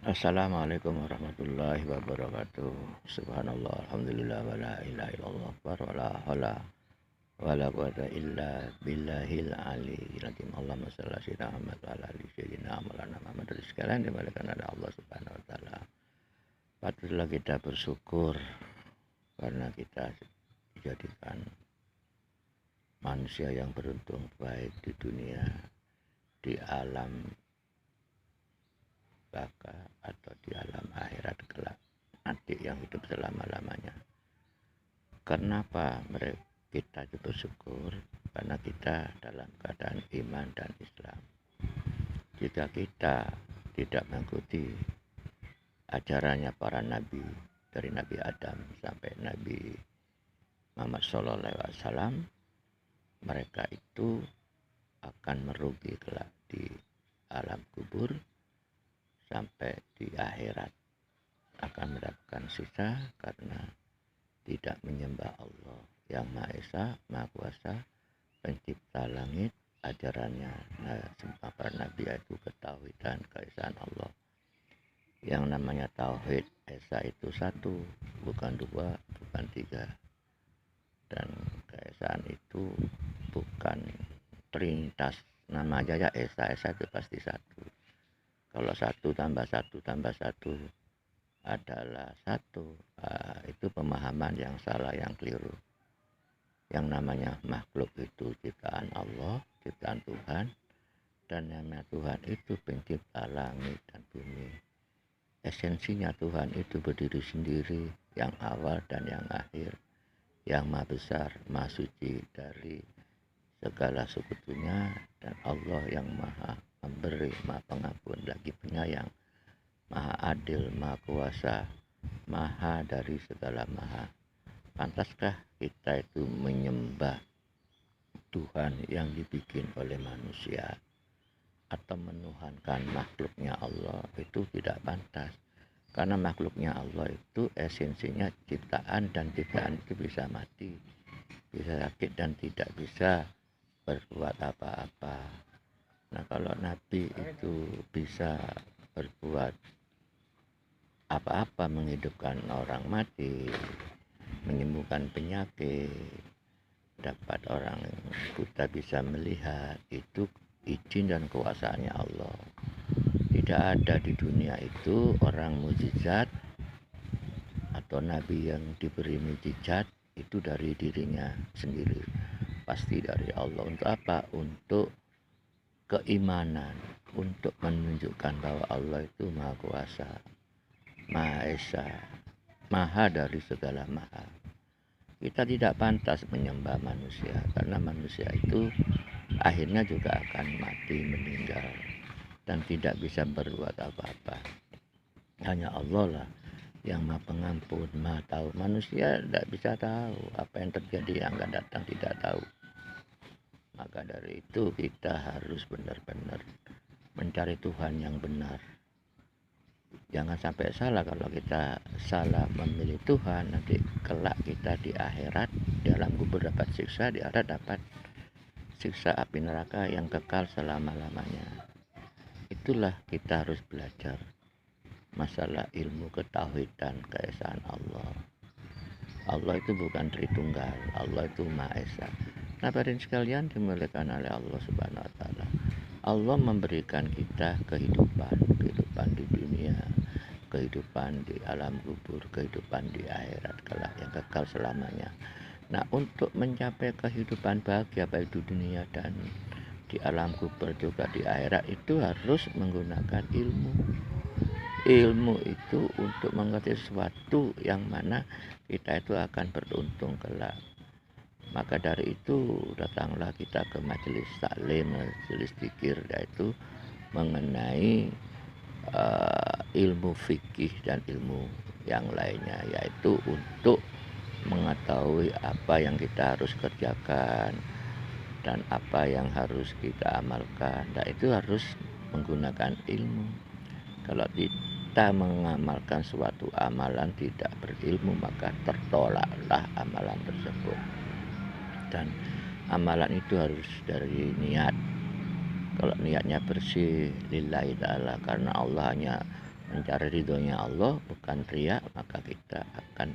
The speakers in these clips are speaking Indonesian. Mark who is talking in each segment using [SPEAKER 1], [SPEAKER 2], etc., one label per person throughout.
[SPEAKER 1] Assalamualaikum warahmatullahi wabarakatuh. Subhanallah, alhamdulillah, wa la ilaha illallah, wa la haula wa la quwata illa billahil aliyyil azim. Allahumma shalli ala sayyidina Muhammad wa ala ali sayyidina Muhammad. Dari sekalian dimuliakan oleh Allah Subhanahu wa taala. Patutlah kita bersyukur karena kita dijadikan manusia yang beruntung, baik di dunia, di alam baka atau di alam akhirat kelak nanti yang hidup selama-lamanya. Kenapa kita itu bersyukur? Karena kita dalam keadaan iman dan Islam. Jika kita tidak mengikuti ajarannya para nabi, dari Nabi Adam sampai Nabi Muhammad SAW, mereka itu akan merugi kelak di alam kubur, sampai di akhirat akan mendapatkan sisa karena tidak menyembah Allah yang Maha Esa, Maha Kuasa, pencipta langit. Ajarannya semua para nabi itu ketauhidan keesaan Allah. Yang namanya tauhid esa itu satu, bukan dua, bukan tiga. Dan keesaan itu bukan trinitas, nama aja ya esa itu pasti satu. Kalau satu tambah satu adalah satu, itu pemahaman yang salah, yang keliru. Yang namanya makhluk itu ciptaan Allah, ciptaan Tuhan, dan namanya Tuhan itu pencipta langit dan bumi. Esensinya Tuhan itu berdiri sendiri, yang awal dan yang akhir, yang maha besar, maha suci dari segala sekutunya, dan Allah yang maha memberi, maha pengampun, lagi penyayang, maha adil, maha kuasa, maha dari segala maha. Pantaskah kita itu menyembah Tuhan yang dibikin oleh manusia atau menuhankan makhluknya Allah? Itu tidak pantas, karena makhluknya Allah itu esensinya ciptaan, dan ciptaan itu bisa mati, bisa sakit, dan tidak bisa berbuat apa-apa. Nah, kalau Nabi itu bisa berbuat apa-apa, menghidupkan orang mati, menyembuhkan penyakit, dapat orang buta bisa melihat, itu izin dan kuasaannya Allah. Tidak ada di dunia itu orang mukjizat atau nabi yang diberi mukjizat itu dari dirinya sendiri, pasti dari Allah. Untuk apa? Untuk keimanan, untuk menunjukkan bahwa Allah itu maha kuasa, maha esa, maha dari segala maha. Kita tidak pantas menyembah manusia, karena manusia itu akhirnya juga akan mati, meninggal, dan tidak bisa berbuat apa-apa. Hanya Allah lah yang maha pengampun, maha tahu. Manusia tidak bisa tahu apa yang terjadi, yang akan datang tidak tahu. Maka dari itu kita harus benar-benar mencari Tuhan yang benar. Jangan sampai salah. Kalau kita salah memilih Tuhan, nanti kelak kita di akhirat, di alam kubur dapat siksa, di akhirat dapat siksa api neraka yang kekal selama-lamanya. Itulah kita harus belajar masalah ilmu ketauhidan keesaan Allah. Allah itu bukan Tritunggal, Allah itu Maha Esa. Nah, hadirin sekalian dimuliakan oleh Allah Subhanahu wa taala. Allah memberikan kita kehidupan di dunia, kehidupan di alam kubur, kehidupan di akhirat kelak yang kekal selamanya. Nah, untuk mencapai kehidupan bahagia baik di dunia dan di alam kubur juga di akhirat, itu harus menggunakan ilmu. Ilmu itu untuk mengerti sesuatu yang mana kita itu akan beruntung kelak. Maka dari itu datanglah kita ke majelis taklim, majelis zikir, yaitu mengenai ilmu fikih dan ilmu yang lainnya, yaitu untuk mengetahui apa yang kita harus kerjakan dan apa yang harus kita amalkan. Nah, itu harus menggunakan ilmu. Kalau kita mengamalkan suatu amalan tidak berilmu, maka tertolaklah amalan tersebut. Dan amalan itu harus dari niat. Kalau niatnya bersih lillahi ta'ala, karena Allah hanya mencari ridhonya Allah, bukan riya, maka kita akan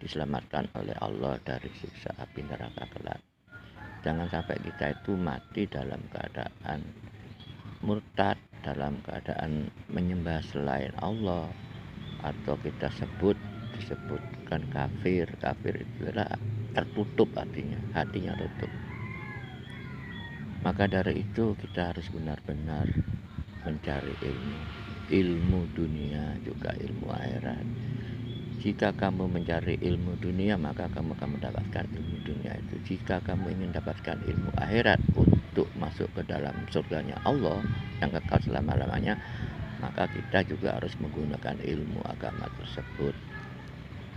[SPEAKER 1] diselamatkan oleh Allah dari siksa api neraka kelak. Jangan sampai kita itu mati dalam keadaan murtad, dalam keadaan menyembah selain Allah, atau kita disebutkan kafir. Kafir itu adalah tertutup, artinya hatinya tutup. Maka dari itu kita harus benar-benar mencari ilmu dunia juga ilmu akhirat. Jika kamu mencari ilmu dunia, maka kamu akan mendapatkan ilmu dunia itu. Jika kamu ingin dapatkan ilmu akhirat untuk masuk ke dalam surganya Allah yang kekal selama-lamanya, maka kita juga harus menggunakan ilmu agama tersebut.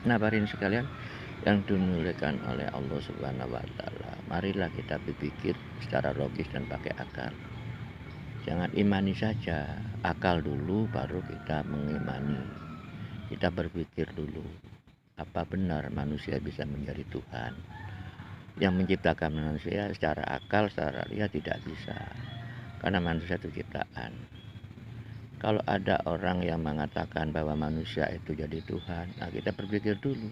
[SPEAKER 1] Nah, hadirin sekalian yang dimuliakan oleh Allah Subhanahu wa taala, marilah kita berpikir secara logis dan pakai akal. Jangan imani saja, akal dulu baru kita mengimani. Kita berpikir dulu, apa benar manusia bisa menjadi Tuhan? Yang menciptakan manusia secara akal, secara lihat tidak bisa, karena manusia itu ciptaan. Kalau ada orang yang mengatakan bahwa manusia itu jadi Tuhan, nah kita berpikir dulu,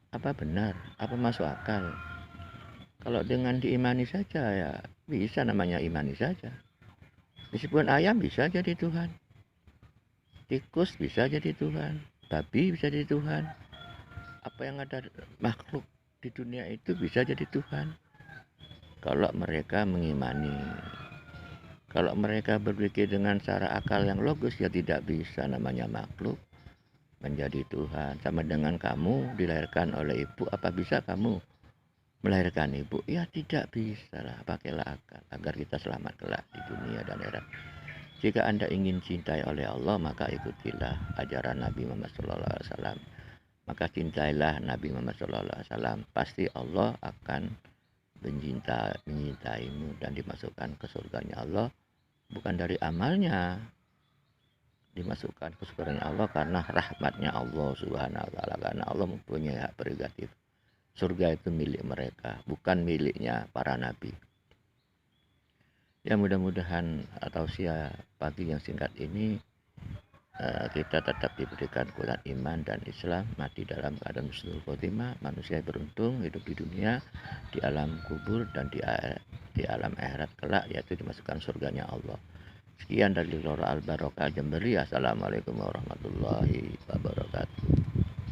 [SPEAKER 1] apa benar, apa masuk akal? Kalau dengan diimani saja, ya bisa, namanya imani saja. Meskipun ayam bisa jadi Tuhan, tikus bisa jadi Tuhan, babi bisa jadi Tuhan. Apa yang ada makhluk di dunia itu bisa jadi Tuhan kalau mereka mengimani. Kalau mereka berpikir dengan cara akal yang logis, ya tidak bisa namanya makhluk menjadi Tuhan. Sama dengan kamu dilahirkan oleh ibu, apa bisa kamu melahirkan ibu? Ya tidak bisa lah, pakailah akal agar kita selamat kelak di dunia dan akhirat. Jika Anda ingin cintai oleh Allah, maka ikutilah ajaran Nabi Muhammad SAW. Maka cintailah Nabi Muhammad SAW. Pasti Allah akan menyintaimu dan dimasukkan ke surganya Allah. Bukan dari amalnya, dimasukkan ke surganya Allah karena rahmatnya Allah Subhanahu wa taala. Karena Allah mempunyai hak prerogatif. Surga itu milik mereka, bukan miliknya para nabi. Ya, mudah-mudahan tausiah pagi yang singkat ini kita tetap diberikan kuat iman dan Islam, mati dalam keadaan husnul khotimah, manusia beruntung hidup di dunia, di alam kubur dan di alam akhirat kelak, yaitu dimasukkan surganya Allah. Sekian dari Lora Al Barokah Jemberi. Assalamualaikum warahmatullahi wabarakatuh.